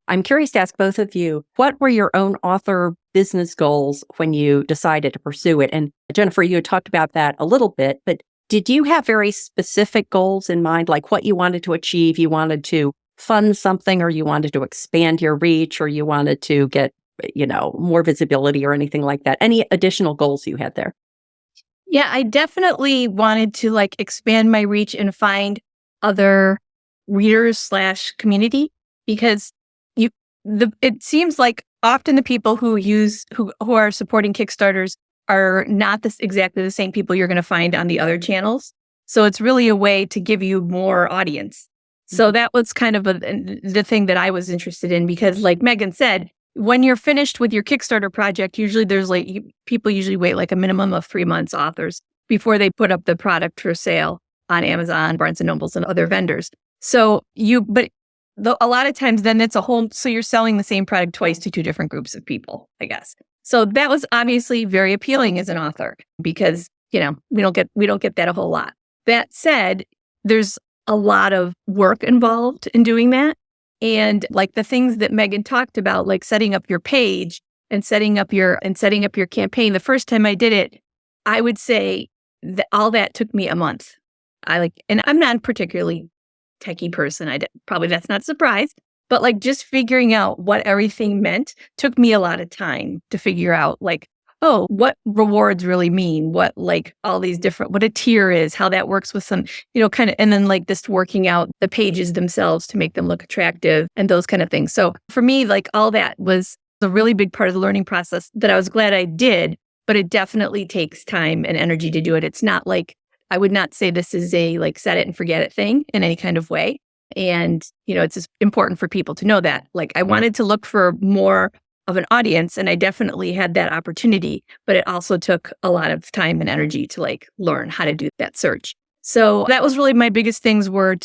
I'm curious to ask both of you, what were your own author business goals when you decided to pursue it? And Jennifer, you had talked about that a little bit, but did you have very specific goals in mind, like what you wanted to achieve? You wanted to fund something, or you wanted to expand your reach, or you wanted to get, more visibility or anything like that? Any additional goals you had there? Yeah, I definitely wanted to expand my reach and find other readers/community, because it seems like often the people who are supporting Kickstarters are not exactly the same people you're going to find on the other channels. So it's really a way to give you more audience. So that was kind of the thing that I was interested in, because like Megan said, when you're finished with your Kickstarter project, usually there's people usually wait like a minimum of 3 months, authors, before they put up the product for sale on Amazon, Barnes and Nobles, and other vendors. So a lot of times then so you're selling the same product twice to two different groups of people, I guess. So that was obviously very appealing as an author, because, we don't get that a whole lot. That said, there's a lot of work involved in doing that. And like the things that Megan talked about, like setting up your page and setting up your campaign. The first time I did it, I would say that all that took me a month. And I'm not a particularly techie person. Probably that's not a surprise, but just figuring out what everything meant took me a lot of time to figure out what rewards really mean, what all these different, what a tier is, how that works with some, kind of, and then just working out the pages themselves to make them look attractive and those kind of things. So for me, all that was a really big part of the learning process that I was glad I did, but it definitely takes time and energy to do it. It's not I would not say this is a set it and forget it thing in any kind of way. And, it's just important for people to know that. I wanted to look for more of an audience, and I definitely had that opportunity, but it also took a lot of time and energy to learn how to do that search. So that was really my biggest things were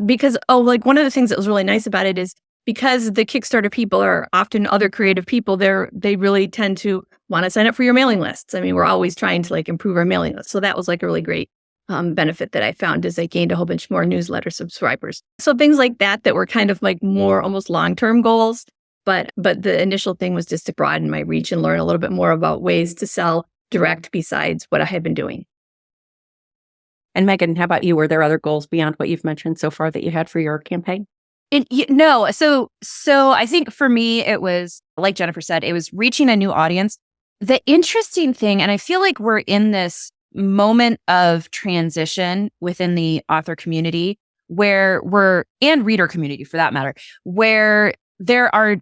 because one of the things that was really nice about it is because the Kickstarter people are often other creative people, they really tend to want to sign up for your mailing lists. I mean, we're always trying to improve our mailing list. So that was a really great benefit that I found, is I gained a whole bunch more newsletter subscribers. So things like that were kind of more almost long-term goals. But the initial thing was just to broaden my reach and learn a little bit more about ways to sell direct besides what I had been doing. And Megan, how about you? Were there other goals beyond what you've mentioned so far that you had for your campaign? No. So I think for me, it was, like Jennifer said, it was reaching a new audience. The interesting thing, and I feel like we're in this moment of transition within the author community and reader community for that matter, where there are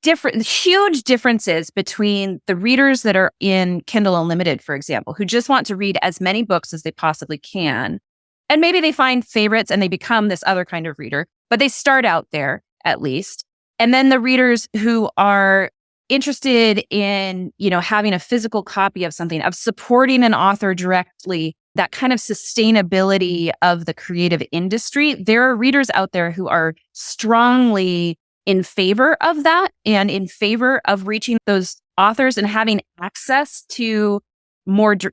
huge differences between the readers that are in Kindle Unlimited, for example, who just want to read as many books as they possibly can. And maybe they find favorites and they become this other kind of reader, but they start out there at least. And then the readers who are interested in, having a physical copy of something, of supporting an author directly, that kind of sustainability of the creative industry. There are readers out there who are strongly in favor of that and in favor of reaching those authors and having access to more, to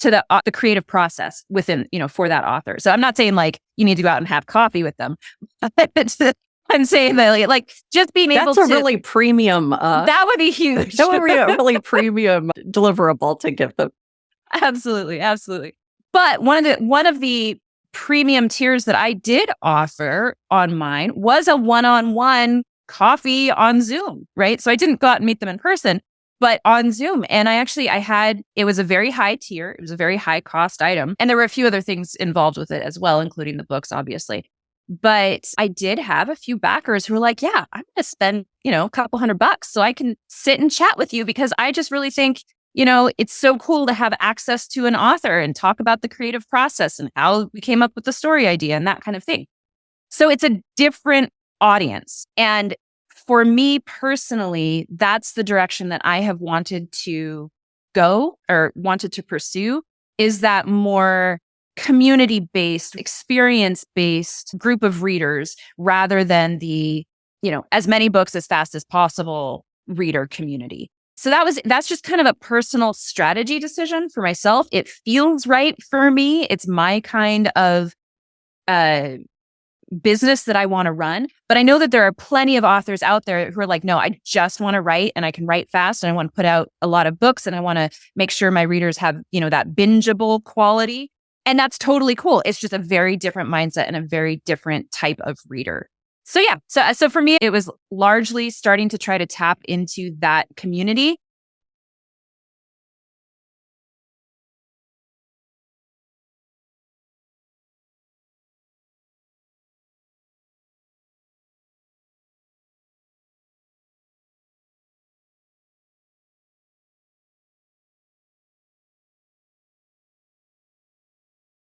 the creative process within, for that author. So I'm not saying you need to go out and have coffee with them. I'm saying that just being able to. That's a really premium. That would be huge. That would be a really premium deliverable to give them. Absolutely. Absolutely. But one of the premium tiers that I did offer on mine was a one-on-one coffee on Zoom, right? So I didn't go out and meet them in person, but on Zoom. And it was a very high tier. It was a very high cost item. And there were a few other things involved with it as well, including the books, obviously. But I did have a few backers who were like, yeah, I'm going to spend, a couple $100 so I can sit and chat with you, because I just really think, it's so cool to have access to an author and talk about the creative process and how we came up with the story idea and that kind of thing. So it's a different audience. And for me personally, that's the direction that I have wanted to go or wanted to pursue, is that more community-based, experience-based group of readers rather than the, as many books as fast as possible reader community. So that's just kind of a personal strategy decision for myself. It feels right for me. It's my kind of business that I want to run. But I know that there are plenty of authors out there who are like, no, I just want to write and I can write fast and I want to put out a lot of books and I want to make sure my readers have, that bingeable quality. And that's totally cool. It's just a very different mindset and a very different type of reader. So yeah, so for me, it was largely starting to try to tap into that community